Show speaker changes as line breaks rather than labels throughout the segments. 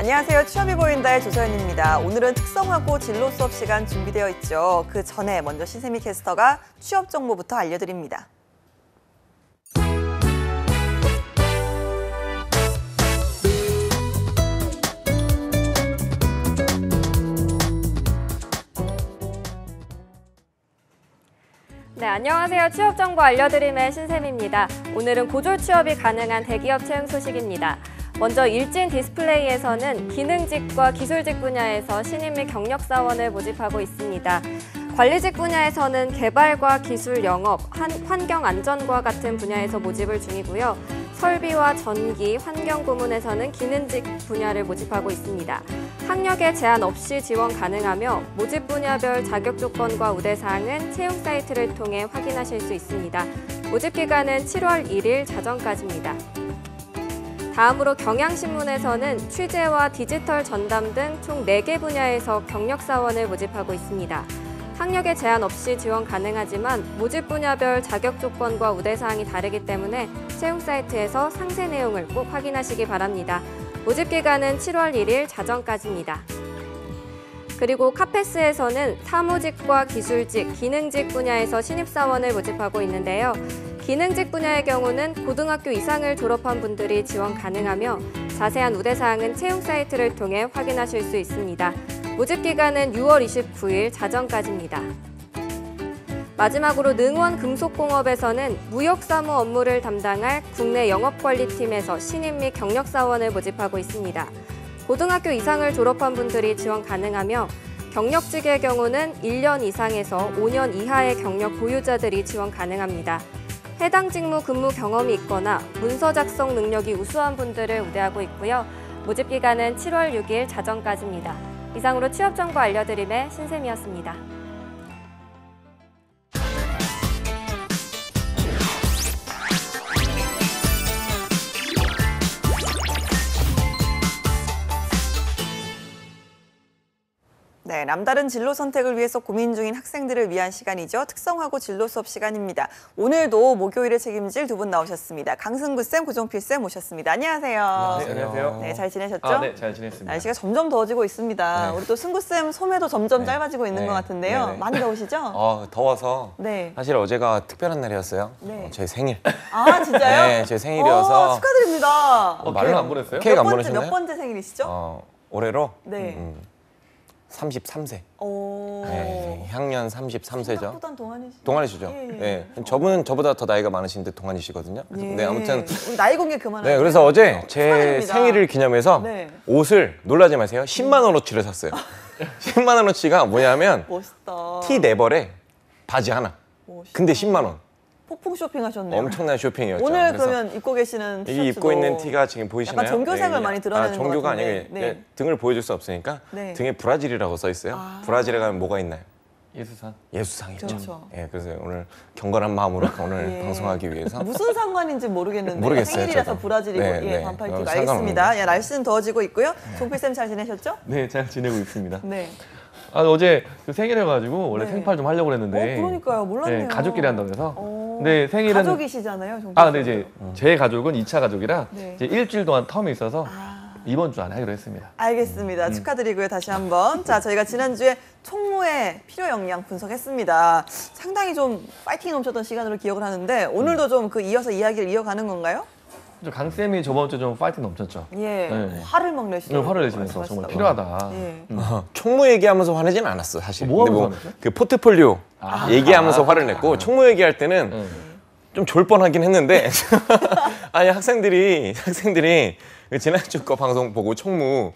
안녕하세요. 취업이 보인다의 조서연입니다. 오늘은 특성화고 진로 수업 시간 준비되어 있죠. 그 전에 먼저 신세미 캐스터가 취업 정보부터 알려드립니다.
네, 안녕하세요. 취업 정보 알려드림의 신샘입니다. 오늘은 고졸 취업이 가능한 대기업 채용 소식입니다. 먼저 일진 디스플레이에서는 기능직과 기술직 분야에서 신입 및 경력 사원을 모집하고 있습니다. 관리직 분야에서는 개발과 기술 영업, 환경 안전과 같은 분야에서 모집을 중이고요. 설비와 전기, 환경 부문에서는 기능직 분야를 모집하고 있습니다. 학력에 제한 없이 지원 가능하며 모집 분야별 자격 조건과 우대사항은 채용 사이트를 통해 확인하실 수 있습니다. 모집 기간은 7월 1일 자정까지입니다. 다음으로 경향신문에서는 취재와 디지털 전담 등 총 4개 분야에서 경력사원을 모집하고 있습니다. 학력에 제한 없이 지원 가능하지만 모집 분야별 자격 조건과 우대사항이 다르기 때문에 채용 사이트에서 상세 내용을 꼭 확인하시기 바랍니다. 모집 기간은 7월 1일 자정까지입니다. 그리고 카페스에서는 사무직과 기술직, 기능직 분야에서 신입사원을 모집하고 있는데요. 기능직 분야의 경우는 고등학교 이상을 졸업한 분들이 지원 가능하며 자세한 우대사항은 채용 사이트를 통해 확인하실 수 있습니다. 모집 기간은 6월 29일 자정까지입니다. 마지막으로 능원금속공업에서는 무역사무 업무를 담당할 국내 영업관리팀에서 신입 및 경력사원을 모집하고 있습니다. 고등학교 이상을 졸업한 분들이 지원 가능하며 경력직의 경우는 1년 이상에서 5년 이하의 경력 보유자들이 지원 가능합니다. 해당 직무 근무 경험이 있거나 문서 작성 능력이 우수한 분들을 우대하고 있고요. 모집 기간은 7월 6일 자정까지입니다. 이상으로 취업 정보 알려드림의 신샘이었습니다.
네, 남다른 진로 선택을 위해서 고민 중인 학생들을 위한 시간이죠. 특성화고 진로 수업 시간입니다. 오늘도 목요일에 책임질 두 분 나오셨습니다. 강승구 쌤, 고종필 쌤 모셨습니다. 안녕하세요.
네, 안녕하세요.
네, 잘 지내셨죠?
네, 잘 지냈습니다.
날씨가 점점 더워지고 있습니다.
네.
우리 또 승구 쌤 소매도 점점 짧아지고 있는 것 같은데요.
네네.
많이 더우시죠?
더워서
네.
사실 어제가 특별한 날이었어요.
네.
제 생일.
아, 진짜요?
네, 제 생일이어서.
축하드립니다.
말로 안 보냈어요?
케이크 안
몇
보내셨나요?
번째 생일이시죠?
올해로
네.
33세.
오.
네, 향년 33세죠.
생각보단 동안이시죠?
동안이시죠?
예, 예.
네. 저분은 저보다 더 나이가 많으신데 동안이시거든요.
예.
네, 아무튼.
우리 나이 공개 그만하세요.
네, 그래서 어제 제
축하드립니다.
생일을 기념해서
네.
옷을 놀라지 마세요. 10만 원어치를 샀어요. 10만 원어치가 뭐냐면
멋있다.
티 4벌에 바지 하나.
멋있다.
근데 10만 원.
폭풍 쇼핑하셨네요.
엄청난 쇼핑이었죠.
오늘
그래서
그러면 입고 계시는
이
티셔츠도
입고 있는 티가 지금 보이시나요?
약간 종교색을
네,
많이 드러내는 것
종교가
같은데.
아니고
네.
등을 보여줄 수 없으니까
네.
등에 브라질이라고 써 있어요.
아.
브라질에 가면 뭐가 있나요?
예수산.
예수상이죠.
그렇죠.
예, 그래서 오늘 경건한 마음으로 오늘
예.
방송하기 위해서
무슨 상관인지 모르겠는데
모르겠어요,
생일이라서
저도.
브라질이고
네,
예,
네.
반팔티가
상관없는데.
알겠습니다. 야, 날씨는 더워지고 있고요. 종필 쌤 잘 지내셨죠?
네, 잘 지내고 있습니다.
네.
어제 그 생일이어가지고 원래
네.
생팔 좀 하려고 그랬는데.
그러니까요. 몰랐네요.
네, 가족끼리 한다고 해서.
오.
근데 생일은.
가족이시잖아요, 종필
근데 이제 제 가족은 2차 가족이라
네.
이제 일주일 동안 텀이 있어서
아.
이번 주 안에 하기로 했습니다.
알겠습니다. 축하드리고요. 다시 한번. 자, 저희가 지난주에 총무의 필요 역량 분석했습니다. 상당히 좀 파이팅 넘쳤던 시간으로 기억을 하는데 오늘도 좀 그 이어서 이야기를 이어가는 건가요?
강 쌤이 저번 주 좀 파이팅 넘쳤죠.
예.
네.
화를 막 내시더라고요.
화를 내시면서 정말 필요하다.
예.
총무 얘기하면서 화내진 않았어 사실.
뭐
근데
하면서 화냈어요?
그 포트폴리오 얘기하면서 화를 냈고 총무 얘기할 때는 좀 졸 뻔하긴 했는데 아니 학생들이 지난주 거 방송 보고 총무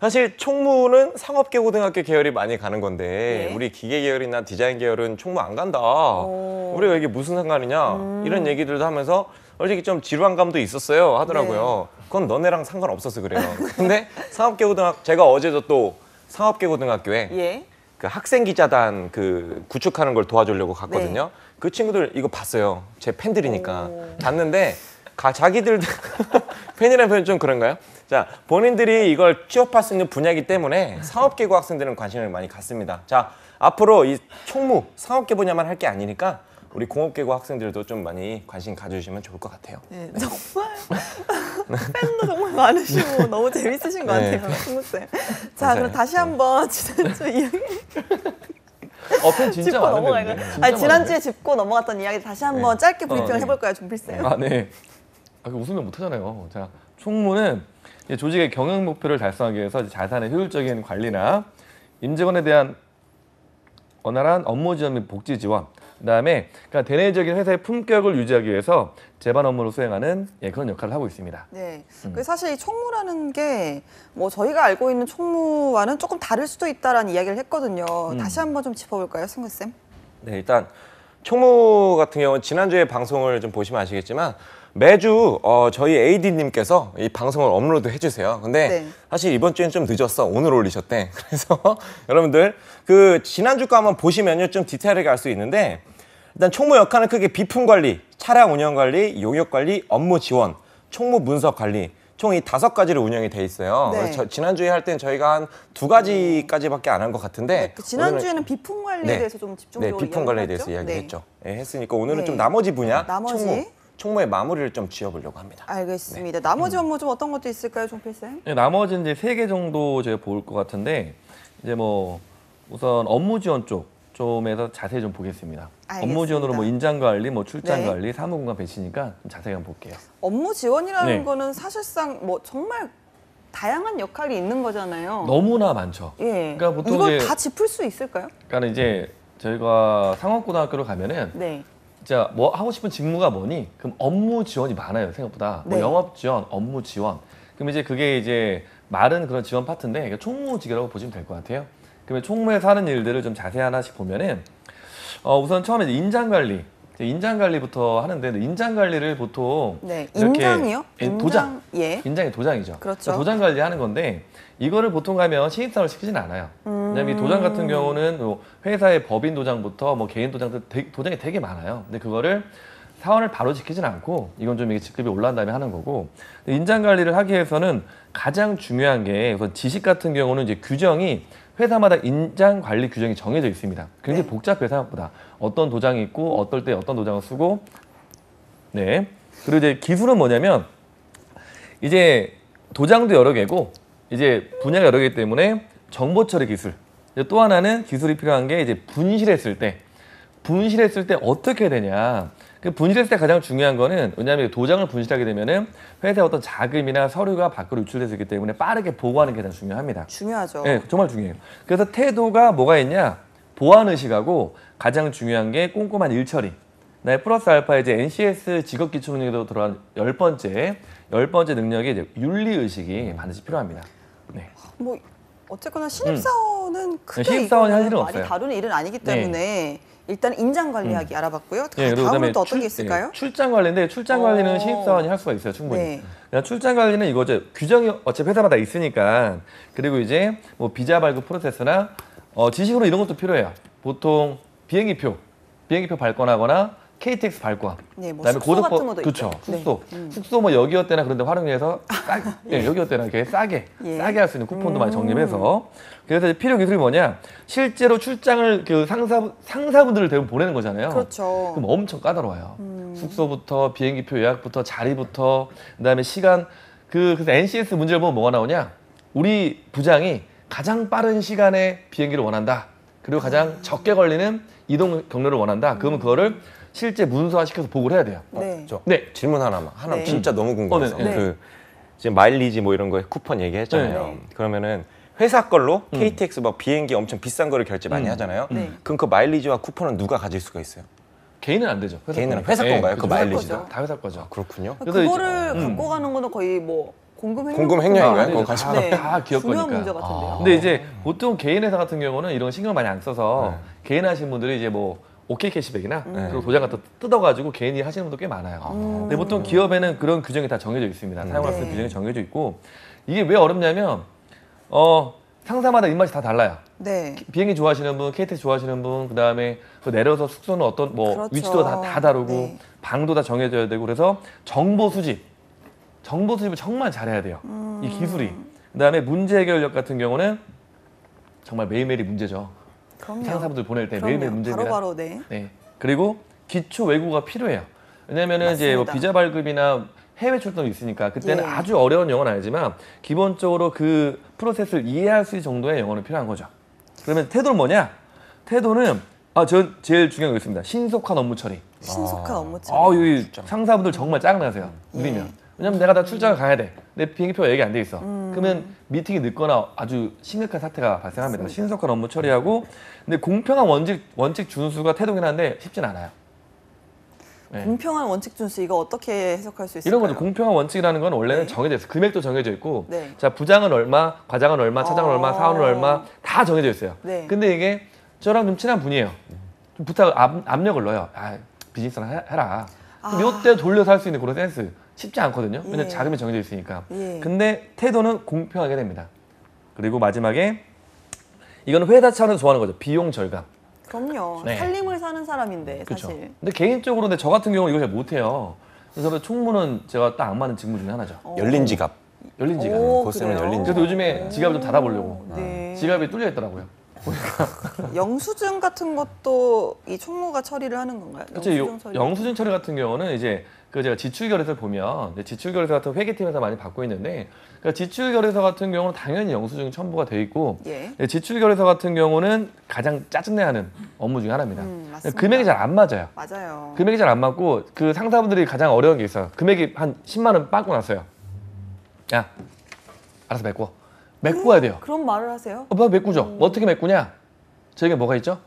사실 총무는 상업계 고등학교 계열이 많이 가는 건데
네.
우리 기계 계열이나 디자인 계열은 총무 안 간다.
오.
우리가 이게 무슨 상관이냐 이런 얘기들도 하면서 솔직히 좀 지루한 감도 있었어요 하더라고요. 그건 너네랑 상관없어서 그래요. 근데 상업계 고등학교 제가 어제도 또 상업계 고등학교에
예.
그 학생 기자단 그 구축하는 걸 도와주려고 갔거든요.
네.
그 친구들 이거 봤어요. 제 팬들이니까
오.
봤는데 자기들 팬이라는 표현 좀 그런가요? 자, 본인들이 이걸 취업할 수 있는 분야이기 때문에 사업계고 학생들은 관심을 많이 갖습니다. 자, 앞으로 이 총무, 사업계 분야만 할 게 아니니까 우리 공업계고 학생들도 좀 많이 관심 가져주시면 좋을 것 같아요.
네, 정말 팬도 정말 많으시고 너무 재밌으신 것
네.
같아요, 승우쌤. 자, 그럼 다시 한번 지난주 이야기
팬 진짜
짚고
많은데.
넘어갈까요?
근데. 진짜
아니, 지난주에
많은데.
짚고 넘어갔던 이야기 다시 한번 짧게 브리핑을
네.
해볼까요, 종필쌤?
아, 네. 웃으면 못하잖아요. 자, 총무는 이제 조직의 경영 목표를 달성하기 위해서 이제 자산의 효율적인 관리나 임직원에 대한 원활한 업무 지원 및 복지 지원, 그다음에 그러니까 대내적인 회사의 품격을 유지하기 위해서 제반 업무를 수행하는 그런 역할을 하고 있습니다.
네. 그 사실 이 총무라는 게 뭐 저희가 알고 있는 총무와는 조금 다를 수도 있다라는 이야기를 했거든요. 다시 한번 좀 짚어볼까요, 승우쌤?
네, 일단 총무 같은 경우는 지난주에 방송을 좀 보시면 아시겠지만 매주 저희 AD님께서 이 방송을 업로드 해주세요. 근데
네.
사실 이번 주엔 좀 늦었어. 오늘 올리셨대. 그래서 여러분들 그 지난주 거 한번 보시면요 좀 디테일하게 알 수 있는데 일단 총무 역할은 크게 비품 관리, 차량 운영 관리, 용역 관리, 업무 지원, 총무 문서 관리 총 이 5가지로 운영이 돼 있어요.
네.
그래서 지난주에 할 땐 저희가 한 2가지까지밖에 안 한 것 같은데
그 지난주에는 비품 관리에
네.
대해서 좀 집중적으로
네, 비품 관리에 대해서
이야기를
이야기했죠. 네, 했으니까 오늘은
네.
좀 나머지 분야
나머지?
총무의 마무리를 좀 지어보려고 합니다.
알겠습니다. 나머지 업무 좀 어떤 것도 있을까요, 종필쌤?
네, 나머지는 이제 3개 정도 제가 볼 것 같은데 이제 뭐 우선 업무 지원 쪽 좀에서 자세히 좀 보겠습니다.
알겠습니다.
업무 지원으로 뭐 인장 관리, 뭐 출장
네.
관리, 사무 공간 배치니까 좀 자세히 한번 볼게요.
업무 지원이라는
네.
거는 사실상 뭐 정말 다양한 역할이 있는 거잖아요.
너무나 많죠.
예.
그러니까 보통
이걸
이제-
다 짚을 수 있을까요?
그러니까 이제 저희가 상업고등학교로 가면은
네.
진짜 뭐 하고 싶은 직무가 뭐니? 그럼 업무 지원이 많아요, 생각보다. 뭐
네.
영업 지원, 업무 지원. 그럼 이제 그게 이제 말은 그런 지원 파트인데 그러니까 총무직이라고 보시면 될 것 같아요. 그러면 총무에서 하는 일들을 좀 자세히 하나씩 보면은 우선 처음에 이제 인장 관리. 인장 관리부터 하는데 인장 관리를 보통
네.
이렇게
인장이요?
도장.
예.
인장이 도장이죠.
그렇죠.
그러니까 도장 관리하는 건데 이거를 보통 가면 신입사원을 시키진 않아요. 왜냐면 이 도장 같은 경우는 뭐 회사의 법인 도장부터 뭐 개인 도장도 도장이 되게 많아요. 근데 그거를 사원을 바로 지키진 않고 이건 좀 이게 직급이 올라간 다음에 하는 거고 인장 관리를 하기 위해서는 가장 중요한 게 우선 지식 같은 경우는 이제 규정이 회사마다 인장 관리 규정이 정해져 있습니다. 굉장히
네.
복잡해요, 생각보다. 어떤 도장이 있고 어떨 때 어떤 도장을 쓰고 네. 그리고 이제 기술은 뭐냐면 이제 도장도 여러 개고 이제 분야가 여러 개이기 때문에 정보 처리 기술. 이제 또 하나는 기술이 필요한 게 이제 분실했을 때 어떻게 해야 되냐. 그 분실했을 때 가장 중요한 거는 왜냐하면 도장을 분실하게 되면은 회사의 어떤 자금이나 서류가 밖으로 유출될 수 있기 때문에 빠르게 보고하는 게 가장 중요합니다.
중요하죠.
네, 정말 중요해요. 그래서 태도가 뭐가 있냐? 보안 의식하고 가장 중요한 게 꼼꼼한 일 처리. 네, 플러스 알파 이제 NCS 직업 기초 능력으로 들어간 열 번째 능력이 이제 윤리 의식이 반드시 필요합니다. 네.
뭐 어쨌거나 신입사원은 크게
신입사원이 할
이거는
일은
많이
없어요.
다루는 일은 아니기 때문에 일단 인장 관리하기 알아봤고요.
예, 그리고
다음은
그다음에
또 어떤 게 있을까요?
출장 관리인데 출장 관리는
어.
신입사원이 할 수가 있어요, 충분히.
네.
그냥 출장 관리는 이거죠. 규정이 어차피 회사마다 있으니까. 그리고 이제 뭐 비자 발급 프로세스나 지식으로 이런 것도 필요해요. 보통 비행기표 발권하거나 KTX 발권.
네, 뭐
그다음에
숙소 같은 것도
그렇죠.
있죠.
숙소.
네.
숙소 뭐 여기어때나 그런 데 활용해서 예, 여기어때나 이렇게 싸게
예.
할 수 있는 쿠폰도 많이 적립해서 그래서 이제 필요 기술이 뭐냐? 실제로 출장을 그 상사분들을 대부분 보내는 거잖아요.
그렇죠.
그럼 엄청 까다로워요. 숙소부터 비행기표 예약부터 자리부터 그다음에 시간 그래서 NCS 문제를 보면 뭐가 나오냐? 우리 부장이 가장 빠른 시간에 비행기를 원한다. 그리고 가장 적게 걸리는 이동 경로를 원한다. 그러면 그거를 실제 문서화 시켜서 보고를 해야 돼요.
네.
네, 질문 하나만.
네.
진짜 너무 궁금해서.
네.
그 지금 마일리지 뭐 이런 거에 쿠폰 얘기했잖아요.
네.
그러면은 회사 걸로 KTX 막 비행기 엄청 비싼 거를 결제 많이 하잖아요.
네.
그럼 그 마일리지와 쿠폰은 누가 가질 수가 있어요?
개인은 안 되죠.
개인은
거니까.
회사 건가요?
그렇죠.
그
회사
마일리지도?
거죠. 다 회사 거죠.
그렇군요.
그래서
그거를
이제-
갖고 가는 거는 거의 뭐 공금 횡령
공금
같은
횡령인가요?
거
그거
아니에요?
가지고?
네.
다 기업
중요한
거니까.
문제 같은데요.
근데 이제 보통 개인 회사 같은 경우는 이런 신경 많이 안 써서 개인 하시는 분들이 이제 뭐 OK 캐시백이나 그리고 도장 같은 거 뜯어가지고 개인이 하시는 분도 꽤 많아요. 근데 보통 기업에는 그런 규정이 다 정해져 있습니다. 사용할 수 있는
네.
규정이 정해져 있고 이게 왜 어렵냐면 상사마다 입맛이 다 달라요.
네.
비행기 좋아하시는 분, KTX 좋아하시는 분, 그다음에 그 내려서 숙소는 어떤 뭐
그렇죠.
위치도 다 다르고
네.
방도 다 정해져야 되고 그래서 정보 수집을 정말 잘해야 돼요. 이 기술이. 그다음에 문제 해결력 같은 경우는 정말 매일매일이 문제죠.
그럼요.
상사분들 보낼 때
그럼요.
매일매일 문제입니다.
바로바로 네.
네. 그리고 기초 외국어가 필요해요. 왜냐면은 이제 뭐
맞습니다.
비자 발급이나 해외 출동이 있으니까 그때는
예.
아주 어려운 영어는 아니지만 기본적으로 그 프로세스를 이해할 수 있는 정도의 영어는 필요한 거죠. 그러면 태도는 뭐냐? 태도는 전 제일 중요한 거 있습니다. 신속한 업무 처리.
신속한 업무 처리.
여기 상사분들 정말 짜증나세요. 느리면. 왜냐면 내가 다 출장을 가야 돼. 내 비행기표가 얘기 안 돼 있어. 그러면 미팅이 늦거나 아주 심각한 사태가 발생합니다. 신속한 업무 처리하고 근데 공평한 원칙 준수가 태도긴 한데 쉽진 않아요. 네.
공평한 원칙 준수 이거 어떻게 해석할 수 있을까요?
이런 거죠. 공평한 원칙이라는 건 원래는
네.
정해져 있어요. 금액도 정해져 있고
네.
자 부장은 얼마, 과장은 얼마, 차장은 얼마, 사원은 얼마 다 정해져 있어요.
네.
근데 이게 저랑 좀 친한 분이에요. 좀 부탁을 압력을 넣어요. 비즈니스나 해라. 그럼 이때 돌려서 할 수 있는 그런 센스 쉽지 않거든요. 왜냐면
예.
자금이 정해져 있으니까.
예.
근데 태도는 공평하게 됩니다. 그리고 마지막에 이거는 회사 차원에서 좋아하는 거죠. 비용 절감.
그럼요.
네.
살림을 사는 사람인데
그렇죠.
사실.
근데 개인적으로 근데 저 같은 경우는 이거 잘 못해요. 그래서 저는 총무는 제가 딱 안 맞는 직무 중에 하나죠.
열린 지갑.
열린 지갑.
오,
고쌤은
그래요?
열린
그래서 요즘에 지갑을 좀 닫아보려고.
네.
지갑이 뚫려 있더라고요.
영수증 같은 것도 이 총무가 처리를 하는 건가요?
그렇죠.
영수증 처리.
영수증 처리 같은 경우는 이제 그 제가 지출결에서 보면 지출결에서 같은 회계팀에서 많이 받고 있는데 그러니까 지출결에서 같은 경우는 당연히 영수증 첨부가 돼 있고
예.
지출결에서 같은 경우는 가장 짜증내하는 업무 중에 하나입니다.
맞습니다.
금액이 잘 안 맞아요.
맞아요.
금액이 잘 안 맞고 그 상사분들이 가장 어려운 게 있어요. 금액이 한 10만 원 빵꾸 났어요. 야, 알아서 메꿔야 돼요.
그런 말을 하세요?
뭐 메꾸죠. 어떻게 메꾸냐? 저희가 뭐가 있죠?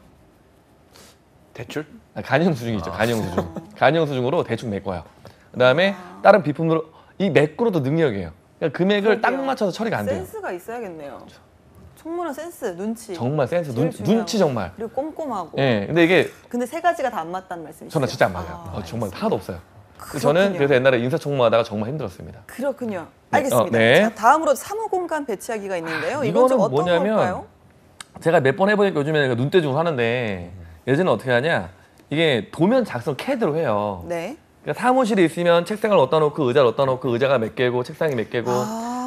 대출?
간이영수증이 있죠. 간이영수증. 간이영수증으로 대충 메꿔요. 그다음에 다른 비품으로 이 메꾸로도 능력이에요. 그러니까 금액을 딱
그러게요.
맞춰서 처리가 안 돼요.
센스가 있어야겠네요. 총무는 센스, 눈치.
정말 센스,
제일 중요한
눈치
거.
정말.
그리고 꼼꼼하고.
예. 근데 이게
근데 세 가지가 다 안 맞다는 말씀이시죠?
저는 진짜 안 맞아요. 정말 하나도 없어요.
그렇군요.
저는 그래서 옛날에 인사총무하다가 정말 힘들었습니다.
그렇군요.
네,
알겠습니다.
네.
자, 다음으로 사무공간 배치하기가 있는데요. 이건 좀
이거는
어떤
뭐냐면
걸까요?
제가 몇 번 해보니까 요즘에 눈대중으로 하는데 예전에 어떻게 하냐? 이게 도면 작성 CAD로 해요.
네.
그러니까 사무실에 있으면 책상을 어디다 놓고 의자를 어디다 놓고 의자가 몇 개고 책상이 몇 개고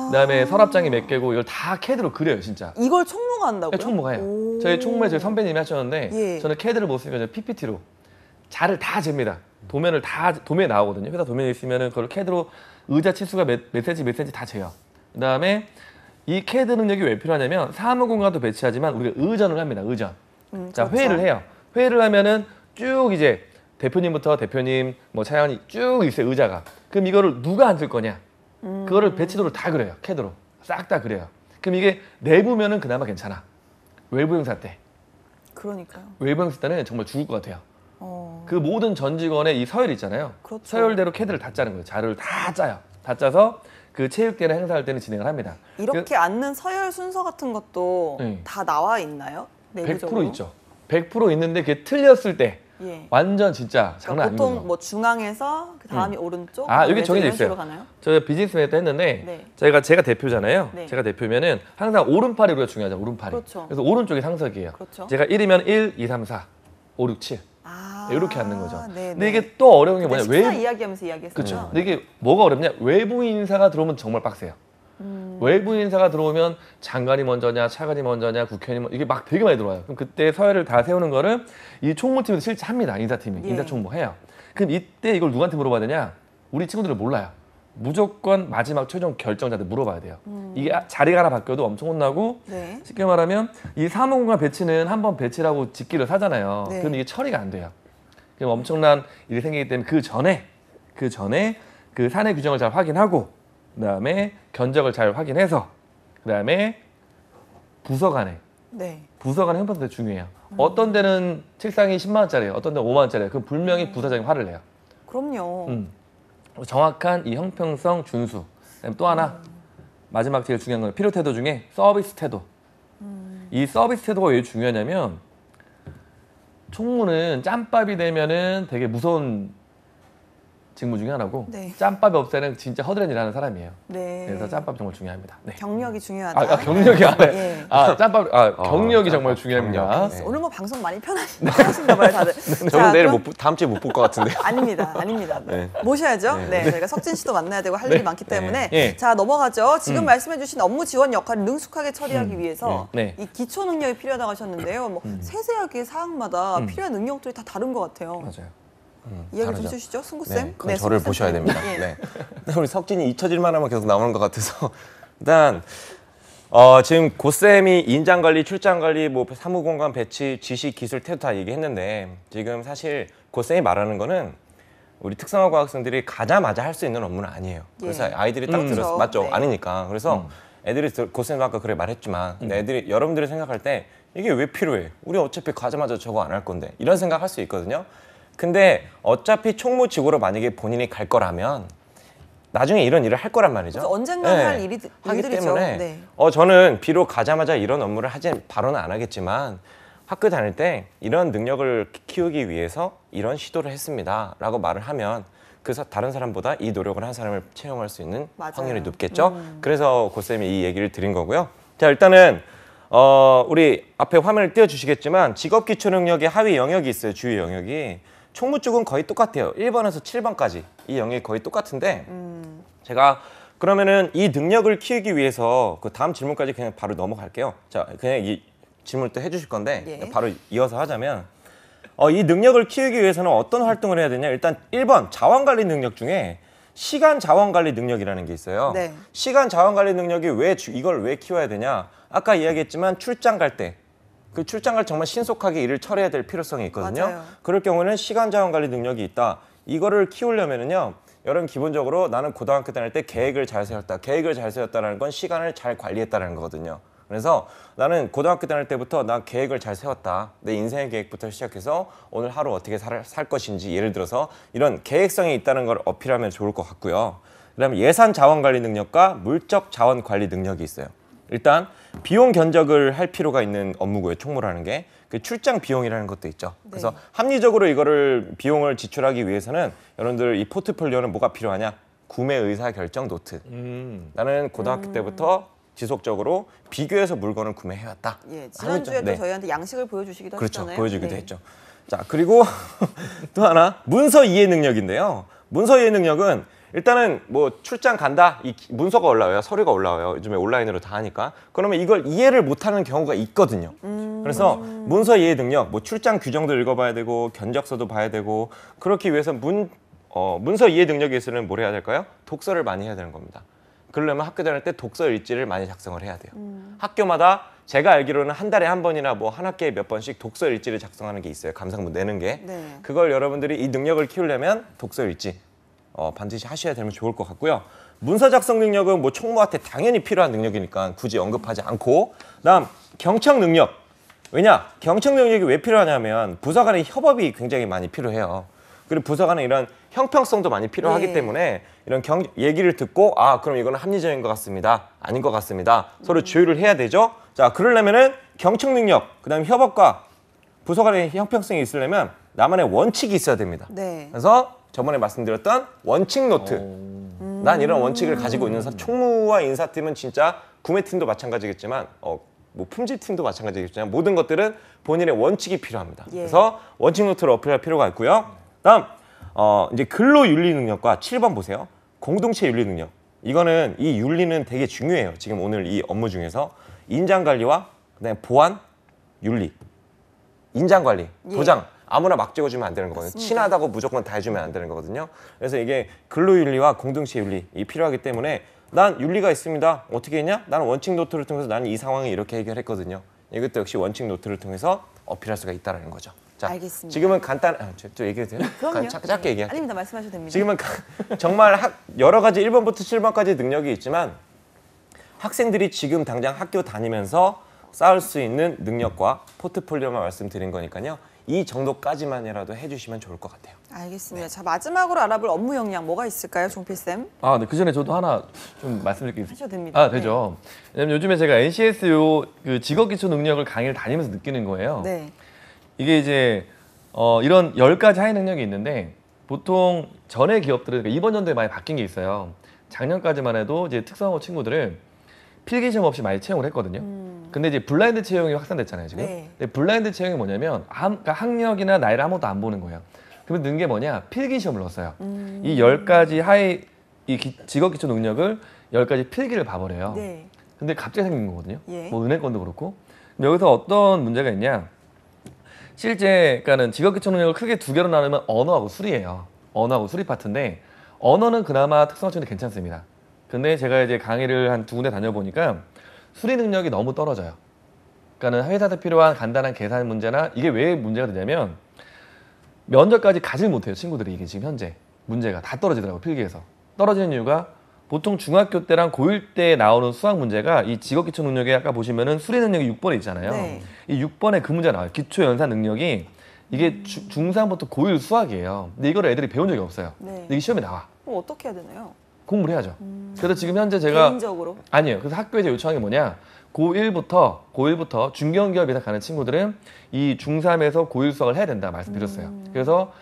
그다음에 서랍장이 몇 개고 이걸 다 CAD로 그려요 진짜.
이걸 총무가 한다고요?
총무가 해요.
오.
저희 총무에 저희 선배님이 하셨는데
예.
저는 CAD를 못 쓰니까 PPT로 자를 다 잽니다. 도면을 다 도면에 나오거든요. 회사 도면에 있으면은 그걸 CAD로 의자 치수가 몇 센치 다 재요. 그다음에 이 CAD 능력이 왜 필요하냐면 사무공간도 배치하지만 우리가 의전을 합니다. 의전. 자
그렇죠.
회의를 해요. 회의를 하면은 쭉 이제 대표님부터 대표님 뭐 차장이 쭉 있어요 의자가. 그럼 이거를 누가 앉을 거냐? 그거를 배치도를 다 그려요. CAD로 싹 다 그려요. 그럼 이게 내부면은 그나마 괜찮아. 외부 행사 때.
그러니까요.
외부 행사 때는 정말 죽을 것 같아요.
어.
그 모든 전 직원의 이 서열 있잖아요.
그렇죠.
서열대로 CAD를 다 짜는 거예요. 자료를 다 짜요. 다 짜서 그 체육대나 행사할 때는 진행을 합니다.
이렇게 앉는 서열 순서 같은 것도
네.
다 나와 있나요? 내부적으로?
100% 있죠. 100% 있는데 그게 틀렸을 때
예.
완전 진짜 장난
그러니까
아닌
보통
거죠.
뭐 중앙에서 그 다음이 오른쪽,
여기
왼쪽
정해져
이런
있어요.
식으로 가나요?
저 비즈니스맨 때 했는데
네.
제가 대표잖아요.
네.
제가 대표면은 항상 오른팔이 우리가 중요하죠. 오른팔이.
그렇죠.
그래서 오른쪽이 상석이에요.
그렇죠.
제가 1이면 1, 2, 3, 4, 5, 6, 7
아,
이렇게 앉는 거죠.
네,
근데 이게 또 어려운 게 뭐냐?
식사 이야기하면서 이야기했어요.
그렇죠. 근데 이게 뭐가 어렵냐? 외부 인사가 들어오면 정말 빡세요. 외부 인사가 들어오면 장관이 먼저냐, 차관이 먼저냐, 국회의원이 이게 막 되게 많이 들어와요. 그럼 그때 서열을 다 세우는 거를 이 총무팀에서 실제 합니다. 인사팀이.
예.
인사총무 해요. 그럼 이때 이걸 누구한테 물어봐야 되냐? 우리 친구들은 몰라요. 무조건 마지막 최종 결정자한테 물어봐야 돼요. 이게 자리가 하나 바뀌어도 엄청 혼나고
네.
쉽게 말하면 이 사무공간 배치는 한번 배치라고 직기를 사잖아요.
네.
그럼 이게 처리가 안 돼요. 그럼 엄청난 일이 생기기 때문에 그 전에 그 사내 규정을 잘 확인하고 그다음에 견적을 잘 확인해서 그다음에 부서 간의 형평도 되게 중요해요. 어떤 데는 책상이 10만 원짜리예요. 어떤 데는 5만 원짜리예요. 그럼 분명히 부사장이 화를 내요.
그럼요.
정확한 이 형평성 준수. 그다음에 또 하나 마지막 제일 중요한 건 필요 태도 중에 서비스 태도. 이 서비스 태도가 왜 중요하냐면 총무는 짬밥이 되면은 되게 무서운 직무 중에 하나고
네.
짬밥이 없애는 진짜 허드렛 일하는 사람이에요.
네.
그래서 짬밥이 정말 중요합니다. 네.
경력이 중요하다.
경력이
예.
짬밥 경력이 정말
짬밥,
중요합니다.
경력. 네.
오늘 뭐 방송 많이 편하신가 봐요, 다들.
저는 내일
그럼-
다음 주에 못 볼 것 같은데.
아닙니다.
네.
모셔야죠. 네.
네.
저희가 석진 씨도 만나야 되고 할 일이 많기 때문에.
네.
자, 넘어가죠. 지금 말씀해주신 업무 지원 역할을 능숙하게 처리하기 위해서
네.
이 기초 능력이 필요하다고 하셨는데요. 뭐 세세하게 사항마다 필요한 능력들이 다 다른 것 같아요.
맞아요.
이야기 좀
다르죠.
해주시죠, 승구쌤.
네, 그건 저를
승구쌤
보셔야
편.
됩니다.
예.
네. 우리 석진이 잊혀질만 하면 계속 나오는 것 같아서 일단 지금 고쌤이 인장관리, 출장관리, 뭐 사무공간 배치, 지시, 기술, 태도 다 얘기했는데 지금 사실 고쌤이 말하는 거는 우리 특성화고 학생들이 가자마자 할 수 있는 업무는 아니에요. 그래서
예.
아이들이 딱 들었어.
그렇죠.
맞죠?
네.
아니니까. 그래서 애들이 고쌤도 아까 그래 말했지만 근데 애들이 여러분들이 생각할 때 이게 왜 필요해? 우리 어차피 가자마자 저거 안 할 건데 이런 생각 할 수 있거든요. 근데 어차피 총무직으로 만약에 본인이 갈 거라면 나중에 이런 일을 할 거란 말이죠.
그래서 언젠간
네.
할
하기
일들이죠.
때문에
네.
저는 비록 가자마자 이런 업무를 바로는 안 하겠지만 학교 다닐 때 이런 능력을 키우기 위해서 이런 시도를 했습니다라고 말을 하면 그래서 다른 사람보다 이 노력을 한 사람을 채용할 수 있는
맞아요.
확률이 높겠죠. 그래서 고쌤이 이 얘기를 드린 거고요. 자, 일단은 우리 앞에 화면을 띄워주시겠지만 직업기초능력의 하위 영역이 있어요. 주요 영역이. 총무 쪽은 거의 똑같아요. 1번에서 7번까지 이 영역이 거의 똑같은데 제가 그러면은 이 능력을 키우기 위해서 그 다음 질문까지 그냥 바로 넘어갈게요. 자, 그냥 이 질문을 또 해주실 건데
예.
바로 이어서 하자면 이 능력을 키우기 위해서는 어떤 활동을 해야 되냐? 일단 1번 자원관리 능력 중에 시간 자원관리 능력이라는 게 있어요.
네.
시간 자원관리 능력이 이걸 왜 키워야 되냐? 아까 이야기했지만 출장 갈 때 그 출장 갈 정말 신속하게 일을 처리해야 될 필요성이 있거든요.
맞아요.
그럴 경우에는 시간 자원 관리 능력이 있다. 이거를 키우려면은요. 여러분 기본적으로 나는 고등학교 다닐 때 계획을 잘 세웠다. 계획을 잘 세웠다는 건 시간을 잘 관리했다는 거거든요. 그래서 나는 고등학교 다닐 때부터 난 계획을 잘 세웠다. 내 인생의 계획부터 시작해서 오늘 하루 어떻게 살 것인지 예를 들어서 이런 계획성이 있다는 걸 어필하면 좋을 것 같고요. 그다음에 예산 자원 관리 능력과 물적 자원 관리 능력이 있어요. 일단 비용 견적을 할 필요가 있는 업무고요. 총무라는 게. 그 출장 비용이라는 것도 있죠. 그래서 합리적으로 이거를 비용을 지출하기 위해서는 여러분들 이 포트폴리오는 뭐가 필요하냐? 구매 의사 결정 노트. 나는 고등학교 때부터 지속적으로 비교해서 물건을 구매해왔다.
예, 지난주에 또
네.
저희한테 양식을 보여주시기도
그렇죠.
하셨잖아요.
보여주기도
네.
했죠. 자, 그리고 또 하나 문서 이해 능력인데요. 문서 이해 능력은 일단은 뭐 출장 간다, 이 문서가 올라와요, 서류가 올라와요. 요즘에 온라인으로 다 하니까. 그러면 이걸 이해를 못하는 경우가 있거든요. 그래서 문서 이해 능력, 뭐 출장 규정도 읽어봐야 되고 견적서도 봐야 되고 그렇기 위해서 문서 이해 능력에 있어서는 뭘 해야 될까요? 독서를 많이 해야 되는 겁니다. 그러려면 학교 다닐 때 독서 일지를 많이 작성을 해야 돼요. 학교마다 제가 알기로는 한 달에 한 번이나 뭐 한 학기에 몇 번씩 독서 일지를 작성하는 게 있어요. 감상문 내는 게.
네.
그걸 여러분들이 이 능력을 키우려면 독서 일지 반드시 하셔야 되면 좋을 것 같고요. 문서 작성 능력은 뭐 총무한테 당연히 필요한 능력이니까 굳이 언급하지 않고 그다음 경청 능력. 왜냐? 경청 능력이 왜 필요하냐면 부서 간의 협업이 굉장히 많이 필요해요. 그리고 부서 간의 이런 형평성도 많이 필요하기
네.
때문에 이런 얘기를 듣고 그럼 이거는 합리적인 것 같습니다. 아닌 것 같습니다. 서로 조율을 해야 되죠. 자, 그러려면은 경청 능력, 그다음에 협업과 부서 간의 형평성이 있으려면 나만의 원칙이 있어야 됩니다.
네.
그래서 저번에 말씀드렸던 원칙 노트. 난 이런 원칙을 가지고 있는 총무와 인사팀은 진짜 구매팀도 마찬가지겠지만 뭐 품질팀도 마찬가지겠지만 모든 것들은 본인의 원칙이 필요합니다.
예.
그래서 원칙 노트를 어필할 필요가 있고요. 다음 이제 근로윤리 능력과 7번 보세요. 공동체 윤리 능력. 이거는 이 윤리는 되게 중요해요. 지금 오늘 이 업무 중에서 인장관리와 그다음에 보안, 윤리, 인장관리,
예.
도장 아무나 막 찍어주면 안 되는 거거든요.
맞습니다.
친하다고 무조건 다 해주면 안 되는 거거든요. 그래서 이게 근로윤리와 공동체 윤리 이 필요하기 때문에 난 윤리가 있습니다. 어떻게 했냐? 나는 원칙 노트를 통해서 나는 이 상황을 이렇게 해결했거든요. 이것도 역시 원칙 노트를 통해서 어필할 수가 있다는 거죠. 자,
알겠습니다.
지금은 또 얘기해도 돼요?
그럼요.
짧게 얘기할게요.
아닙니다. 말씀하셔도 됩니다.
지금은 정말 여러 가지 1번부터 7번까지 능력이 있지만 학생들이 지금 당장 학교 다니면서 쌓을 수 있는 능력과 포트폴리오만 말씀드린 거니까요. 이 정도까지만이라도 해주시면 좋을 것 같아요.
알겠습니다. 자, 마지막으로 알아볼 업무 역량 뭐가 있을까요, 종필 쌤?
네. 그 전에 저도 하나 좀 말씀드릴 게 있어요.
하셔도 됩니다.
되죠. 왜냐면 요즘에 제가 NCS 그 직업기초 능력을 강의를 다니면서 느끼는 거예요.
네.
이게 이제 이런 10가지 하위 능력이 있는데 보통 전에 기업들은 이번 연도에 많이 바뀐 게 있어요. 작년까지만 해도 이제 특성화고 친구들을 필기시험 없이 많이 채용을 했거든요. 근데 이제 블라인드 채용이 확산됐잖아요, 지금.
네.
근데 블라인드 채용이 뭐냐면 그러니까 학력이나 나이를 아무것도 안 보는 거예요. 그러면 는 게 뭐냐? 필기시험을 넣었어요. 이 10가지 하위 직업기초 능력을 10가지 필기를 봐버려요.
네.
근데 갑자기 생긴 거거든요.
예.
뭐 은행권도 그렇고. 여기서 어떤 문제가 있냐? 실제 그러니까는 직업기초 능력을 크게 두 개로 나누면 언어하고 수리예요. 언어하고 수리 파트인데 언어는 그나마 특성화 친구들 괜찮습니다. 근데 제가 이제 강의를 한 두 군데 다녀보니까 수리 능력이 너무 떨어져요. 그러니까는 회사에서 필요한 간단한 계산 문제나 이게 왜 문제가 되냐면 면접까지 가질 못해요. 친구들이 이게 지금 현재 문제가 다 떨어지더라고요. 필기에서. 떨어지는 이유가 보통 중학교 때랑 고1 때 나오는 수학 문제가 이 직업기초 능력에 아까 보시면은 수리 능력이 6번에 있잖아요.
네.
이 6번에 그 문제가 나와요. 기초 연산 능력이 이게 중3부터 고1 수학이에요. 근데 이거를 애들이 배운 적이 없어요.
네.
근데 이게 시험에 나와.
그럼 어떻게 해야 되나요?
공부를 해야죠. 그래서 지금 현재 제가
개인적으로?
아니에요. 그래서 학교에 제 요청한 게 뭐냐? 고1부터 중견기업 이상 가는 친구들은 이 중3에서 고1 수학을 해야 된다 말씀드렸어요. 그래서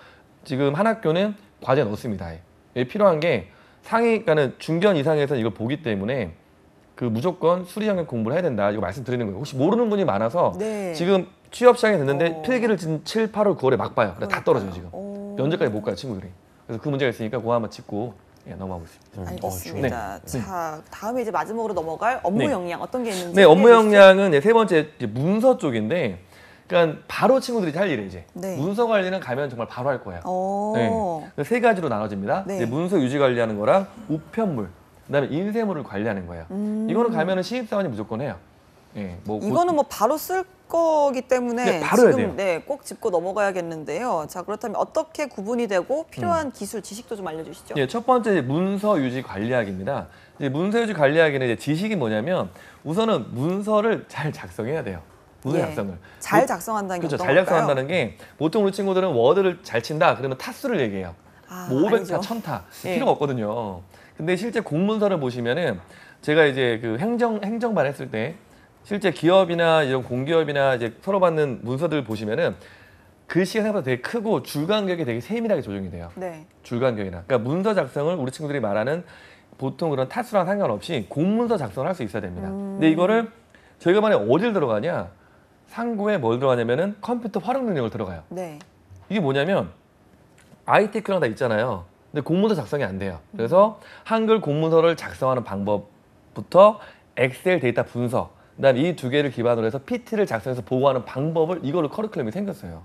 지금 한 학교는 과제에 넣습니다. 필요한 게 상위, 그러니까는 중견 이상에서 이걸 보기 때문에 그 무조건 수리 영역 공부를 해야 된다. 이거 말씀드리는 거예요. 혹시 모르는 분이 많아서
네.
지금 취업 시장에 됐는데 필기를 지금 7, 8월, 9월에 막 봐요. 그래 다 떨어져요 지금.
오.
면접까지 못 가요 친구들이. 그래서 그 문제가 있으니까 그거 한번 짚고 넘어가고 있습니다.
알겠습니다. 자, 다음에 이제 마지막으로 넘어갈 업무
네.
역량 어떤 게 있는지
네, 업무
소개해 주시죠.
역량은 이제 세 번째 이제 문서 쪽인데, 그러니까 바로 친구들이 할 일이에요 이제.
네.
문서 관리는 가면 정말 바로 할 거예요.
오.
네. 세 가지로 나눠집니다.
네.
이제 문서 유지 관리하는 거랑 우편물, 그다음에 인쇄물을 관리하는 거예요. 이거는 가면은 신입사원이 무조건 해요. 네, 뭐
이거는 뭐 바로 쓸 거기 때문에
네, 바로 해야 돼요.
지금 꼭 짚고 넘어가야겠는데요. 자, 그렇다면 어떻게 구분이 되고 필요한 기술, 지식도 좀 알려주시죠.
예, 첫 번째 이제 문서 유지 관리하기입니다. 이제 문서 유지 관리하기는 이제 지식이 뭐냐면 우선은 문서를 잘 작성해야 돼요. 문서
예.
작성을.
잘 작성한다는 게
그렇죠.
어떤
잘
걸까요?
작성한다는 게 보통 우리 친구들은 워드를 잘 친다 그러면 타수를 얘기해요.
아,
뭐 500타,
아니죠.
1000타
예.
필요가 없거든요. 근데 실제 공문서를 보시면은 제가 이제 그 행정반 했을 때 실제 기업이나 이런 공기업이나 이제 서로 받는 문서들 보시면은 글씨가 생각보다 되게 크고 줄 간격이 되게 세밀하게 조정이 돼요.
네.
줄 간격이나. 그러니까 문서 작성을 우리 친구들이 말하는 보통 그런 타수랑 상관없이 공문서 작성을 할 수 있어야 됩니다. 근데 이거를 저희가 만약에 어딜 들어가냐? 상고에 뭘 들어가냐면은 컴퓨터 활용 능력을 들어가요.
네.
이게 뭐냐면 ITQ랑 다 있잖아요. 근데 공문서 작성이 안 돼요. 그래서 한글 공문서를 작성하는 방법부터 엑셀 데이터 분석, 그다음에 이 두 개를 기반으로 해서 PT를 작성해서 보고하는 방법을 이걸로 커리큘럼이 생겼어요.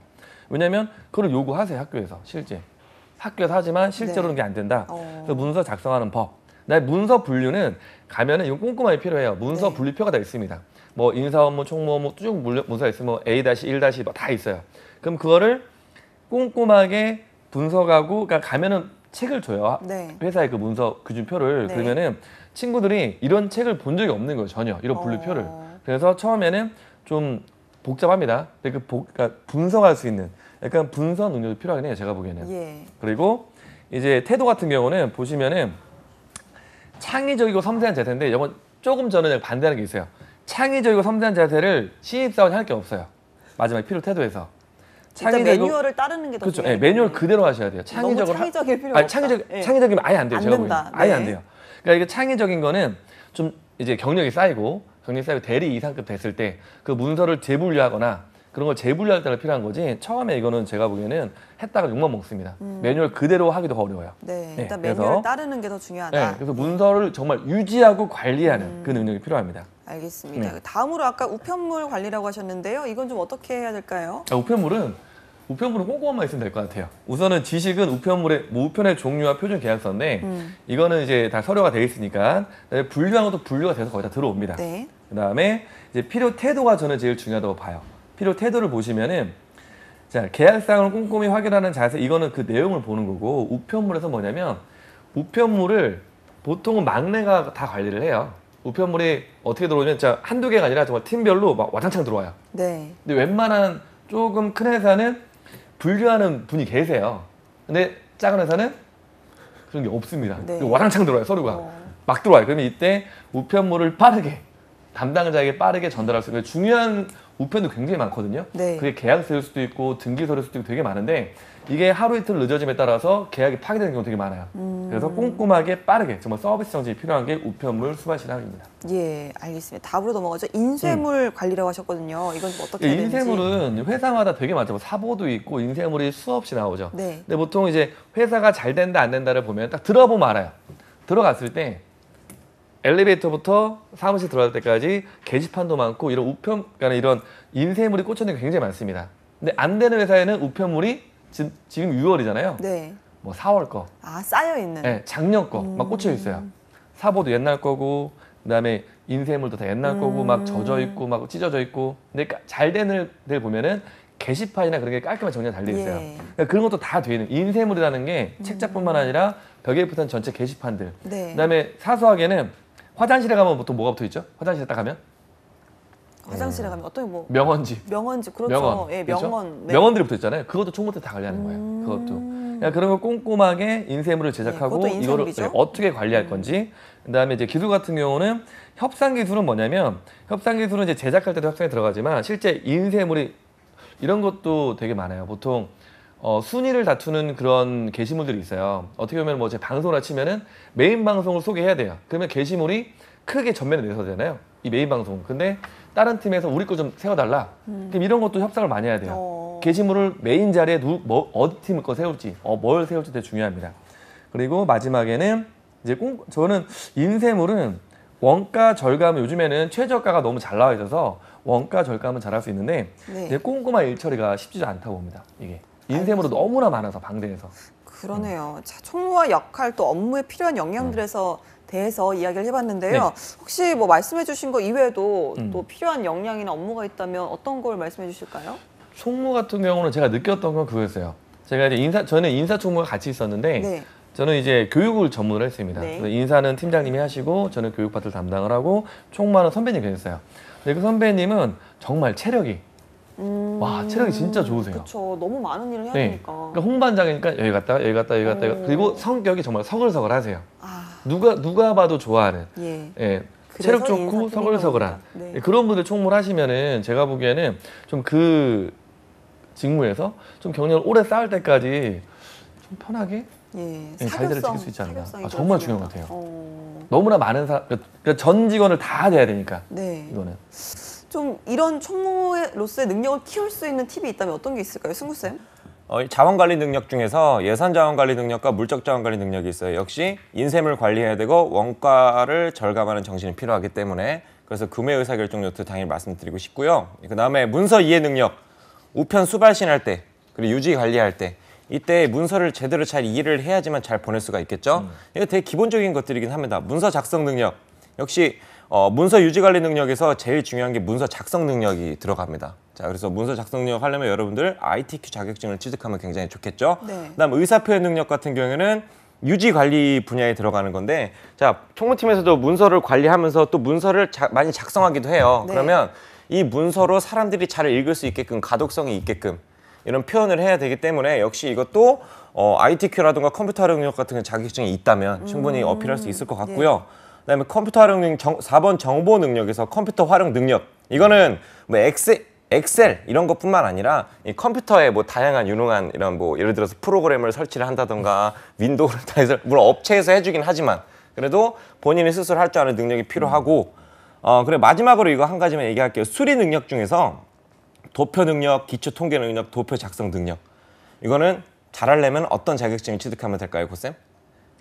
왜냐하면 그걸 요구하세요 학교에서 실제. 학교에서 하지만 실제로는
네.
그게 안 된다. 그래서 문서 작성하는 법. 그다음에 문서 분류는 가면은 이건 꼼꼼하게 필요해요. 문서
네.
분류표가 다 있습니다. 뭐 인사 업무, 총무 업무 쭉 문서가 있으면 뭐 A-1- 뭐 다 있어요. 그럼 그거를 꼼꼼하게 분석하고 그러니까 가면은 책을 줘요.
네.
회사의 그 문서 기준표를.
네.
그러면은 친구들이 이런 책을 본 적이 없는 거예요. 전혀 이런 분류표를. 그래서 처음에는 좀 복잡합니다. 근데 그러니까 분석할 수 있는 약간 분석 능력이 필요하긴 해요. 제가 보기에는.
예.
그리고 이제 태도 같은 경우는 보시면은 창의적이고 섬세한 자세인데 이건 조금 저는 반대하는 게 있어요. 창의적이고 섬세한 자세를 신입사원이 할 게 없어요. 마지막 필요 태도에서.
일단 매뉴얼을 따르는 게 더
그렇죠.
중요해요.
네, 매뉴얼 그대로 하셔야 돼요.
너무 창의적일 필요가
아니,
없다. 예.
창의적이면 아예 안 돼요.
안
제가
된다.
보기에는. 아예
네.
안 돼요. 그러니까 이게 창의적인 거는 좀 이제 경력이 쌓이고 대리 이상급 됐을 때 그 문서를 재분류하거나 그런 걸 재분류할 때가 필요한 거지. 처음에 이거는 제가 보기에는 했다가 욕만 먹습니다. 매뉴얼 그대로 하기도 어려워요.
네,
네,
일단
그래서-
매뉴얼 따르는 게 더 중요하다.
네, 그래서 문서를 정말 유지하고 관리하는 그 능력이 필요합니다.
알겠습니다.
네.
다음으로 아까 우편물 관리라고 하셨는데요. 이건 좀 어떻게 해야 될까요?
우편물은 꼼꼼함만 있으면 될 것 같아요. 우선은 지식은 우편의 종류와 표준 계약서인데 이거는 이제 다 서류가 돼 있으니까 분류한 것도 분류가 돼서 거의 다 들어옵니다.
네.
그다음에 이제 필요 태도가 저는 제일 중요하다고 봐요. 필요 태도를 보시면은 자 계약사항을 꼼꼼히 확인하는 자세 이거는 그 내용을 보는 거고 우편물에서 뭐냐면 우편물을 보통은 막내가 다 관리를 해요. 우편물이 어떻게 들어오면 자 한두 개가 아니라 정말 팀별로 막 와장창 들어와요.
네.
근데 웬만한 조금 큰 회사는 분류하는 분이 계세요. 근데 작은 회사는 그런 게 없습니다.
네.
와장창 들어와요, 서류가. 막 들어와요. 그러면 이때 우편물을 빠르게, 담당자에게 빠르게 전달할 수 있는 중요한 우편도 굉장히 많거든요.
네.
그게 계약서일 수도 있고 등기서일 수도 있고 되게 많은데 이게 하루 이틀 늦어짐에 따라서 계약이 파기되는 경우가 되게 많아요. 그래서 꼼꼼하게 빠르게 정말 서비스 정책이 필요한 게 우편물 수발 실학입니다.
예, 알겠습니다. 다음으로 넘어가죠. 인쇄물 관리라고 하셨거든요. 이건 좀 어떻게 해야 되는지.
인쇄물은 회사마다 되게 많죠. 뭐 사보도 있고 인쇄물이 수없이 나오죠.
네.
근데 보통 이제 회사가 잘 된다 안 된다를 보면 딱 들어보면 알아요. 들어갔을 때 엘리베이터부터 사무실 들어갈 때까지 게시판도 많고 이런 그러니까 이런 인쇄물이 꽂혀있는 게 굉장히 많습니다. 근데 안 되는 회사에는 우편물이 지금 6월이잖아요.
네.
뭐 4월 거,
아, 쌓여 있는.
네, 작년 거 막 꽂혀 있어요. 사보도 옛날 거고, 그다음에 인쇄물도 다 옛날 거고, 막 젖어 있고, 막 찢어져 있고. 근데 잘 되는 데 보면은 게시판이나 그런 게 깔끔하게 정리가 잘 돼 있어요.
예.
그러니까 그런 것도 다 돼 있는 인쇄물이라는 게 책자뿐만 아니라 벽에 붙은 전체 게시판들.
네.
그다음에 사소하게는 화장실에 가면 보통 뭐가 붙어 있죠? 화장실에 딱 가면
화장실에 가면 어떤 뭐
명언지.
명언지 그렇죠.
명언.
예,
그렇죠?
명언. 네.
명언들이 붙어 있잖아요. 그것도 총무팀 다 관리하는 거예요. 그것도. 그러니까 그런 거 꼼꼼하게 인쇄물을 제작하고
그것도
이거를
인쇄물이죠.
어떻게 관리할 건지. 그다음에 이제 기술 같은 경우는 협상 기술은 뭐냐면 협상 기술은 이제 제작할 때도 협상에 들어가지만 실제 인쇄물이 이런 것도 되게 많아요. 보통 순위를 다투는 그런 게시물들이 있어요. 어떻게 보면 뭐 제 방송을 치면은 메인 방송을 소개해야 돼요. 그러면 게시물이 크게 전면에 내서야 되잖아요. 이 메인 방송. 근데 다른 팀에서 우리 거 좀 세워달라. 그럼 이런 것도 협상을 많이 해야 돼요. 게시물을 메인 자리에 어디 팀 거 세울지, 뭘 세울지 되게 중요합니다. 그리고 마지막에는 이제 저는 인쇄물은 원가 절감은 요즘에는 최저가가 너무 잘 나와 있어서 원가 절감은 잘할 수 있는데
네.
이제 꼼꼼한 일처리가 쉽지 않다고 봅니다. 이게 인쇄물도 너무나 많아서 방대해서.
그러네요. 자, 총무와 역할 또 업무에 필요한 역량들에서 대해서 이야기를 해봤는데요.
네.
혹시 뭐 말씀해주신 거 이외에도 또 필요한 역량이나 업무가 있다면 어떤 걸 말씀해주실까요?
총무 같은 경우는 제가 느꼈던 건 그거였어요. 제가 이제 저는 인사총무가 같이 있었는데
네.
저는 이제 교육을 전문을 했습니다.
네.
그래서 인사는 팀장님이 하시고 저는 교육 파트를 담당을 하고 총무는 선배님이 계셨어요. 근데 그 선배님은 정말 체력이 와 체력이 진짜 좋으세요.
그렇죠. 너무 많은 일을 해야
네.
되니까.
그러니까 홍반장이니까 여기 갔다가 여기 갔다 여기 갔다 여기 갔다. 그리고 성격이 정말 서글서글하세요.
아,
누가 봐도 좋아하는.
예.
예.
그래서
체력 좋고
인사팀이
서글서글한
나옵니다. 네.
예, 그런 분들 총무를 하시면은 제가 보기에는 좀 그 직무에서 좀 경력을 오래 쌓을 때까지 좀 편하게
예.
예, 자리를 지킬 수 있지 않나.
사교성이
정말
더
중요한 것
중요하다.
같아요. 너무나 많은 그러니까 전 직원을 다 돼야 되니까
네.
이거는.
좀 이런 총무로서의 능력을 키울 수 있는 팁이 있다면 어떤 게 있을까요, 승구 쌤?
자원관리 능력 중에서 예산자원관리 능력과 물적자원관리 능력이 있어요. 역시 인쇄물 관리해야 되고 원가를 절감하는 정신이 필요하기 때문에 그래서 구매 의사결정력도 당연히 말씀드리고 싶고요. 그다음에 문서 이해 능력, 우편 수발신할 때 그리고 유지 관리할 때 이때 문서를 제대로 잘 이해를 해야지만 잘 보낼 수가 있겠죠. 이거 되게 기본적인 것들이긴 합니다. 문서 작성 능력 역시 문서 유지 관리 능력에서 제일 중요한 게 문서 작성 능력이 들어갑니다. 자, 그래서 문서 작성 능력 하려면 여러분들 ITQ 자격증을 취득하면 굉장히 좋겠죠.
네.
그다음 의사표현 능력 같은 경우에는 유지 관리 분야에 들어가는 건데, 자 총무팀에서도 문서를 관리하면서 또 문서를 많이 작성하기도 해요.
네.
그러면 이 문서로 사람들이 잘 읽을 수 있게끔 가독성이 있게끔 이런 표현을 해야 되기 때문에 역시 이것도 ITQ라든가 컴퓨터 활용 능력 같은 자격증이 있다면 충분히 어필할 수 있을 것 같고요. 그다음에 컴퓨터 활용 능력 4번 정보 능력에서 컴퓨터 활용 능력 이거는 뭐 엑셀 이런 것뿐만 아니라 이 컴퓨터에 뭐 다양한 유능한 이런 뭐 예를 들어서 프로그램을 설치를 한다던가 윈도우를 다 해서 물론 업체에서 해주긴 하지만 그래도 본인이 스스로 할 줄 아는 능력이 필요하고 그래 마지막으로 이거 한 가지만 얘기할게요. 수리 능력 중에서 도표 능력, 기초 통계 능력, 도표 작성 능력 이거는 잘하려면 어떤 자격증을 취득하면 될까요, 고쌤?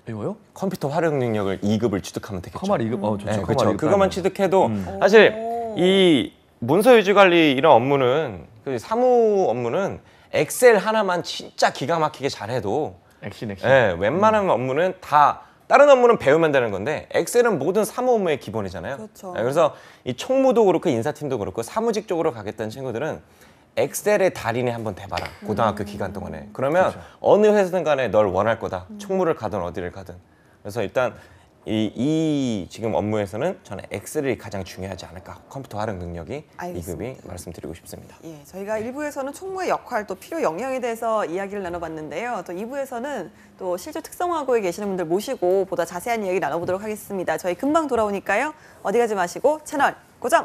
이거요?
컴퓨터 활용 능력을 2급을 취득하면 되겠죠.
커말 2급. 좋죠.
네,
커말
그렇죠.
2급
그것만
따는
취득해도 사실 이 문서 유지 관리 이런 업무는 그 사무 업무는 엑셀 하나만 진짜 기가 막히게 잘해도
액션.
예, 웬만한 업무는 다 다른 업무는 배우면 되는 건데 엑셀은 모든 사무 업무의 기본이잖아요.
그렇죠.
예, 그래서 이 총무도 그렇고 인사팀도 그렇고 사무직 쪽으로 가겠다는 친구들은 엑셀의 달인에 한번 돼봐라. 고등학교 기간 동안에. 그러면 어느 회사든 간에 널 원할 거다. 총무를 가든 어디를 가든. 그래서 일단 이 지금 업무에서는 저는 엑셀이 가장 중요하지 않을까. 컴퓨터 활용 능력이
알겠습니다.
2급이 말씀드리고 싶습니다.
예, 저희가 1부에서는 총무의 역할 또 필요 역량에 대해서 이야기를 나눠봤는데요. 또 2부에서는 또 실제 특성화고에 계시는 분들 모시고 보다 자세한 이야기 나눠보도록 하겠습니다. 저희 금방 돌아오니까요. 어디 가지 마시고 채널 고정!